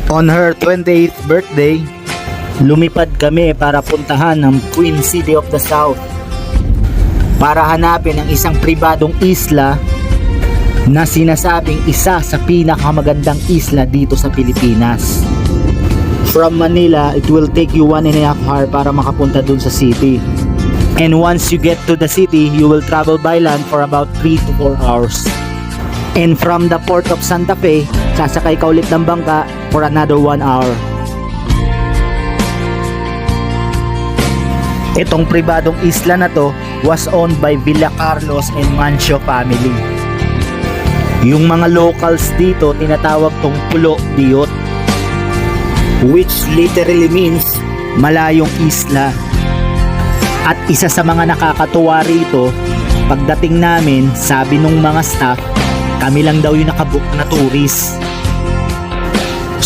On her 28th birthday, lumipad kami para puntahan ang Queen City of the South para hanapin ang isang pribadong isla na sinasabing isa sa pinakamagandang isla dito sa Pilipinas. From Manila, it will take you 1.5 hours para makapunta dun sa city. And once you get to the city, you will travel by land for about 3 to 4 hours. And from the port of Santa Fe, sasakay ka ulit ng bangka for another 1 hour. Itong pribadong isla na to was owned by Villa Carlos and Mancio family. Yung mga locals dito tinatawag tong Pulo Diot, which literally means malayong isla. At isa sa mga nakakatuwa rito, pagdating namin, sabi nung mga staff, kami lang daw yung nakabook na tourist.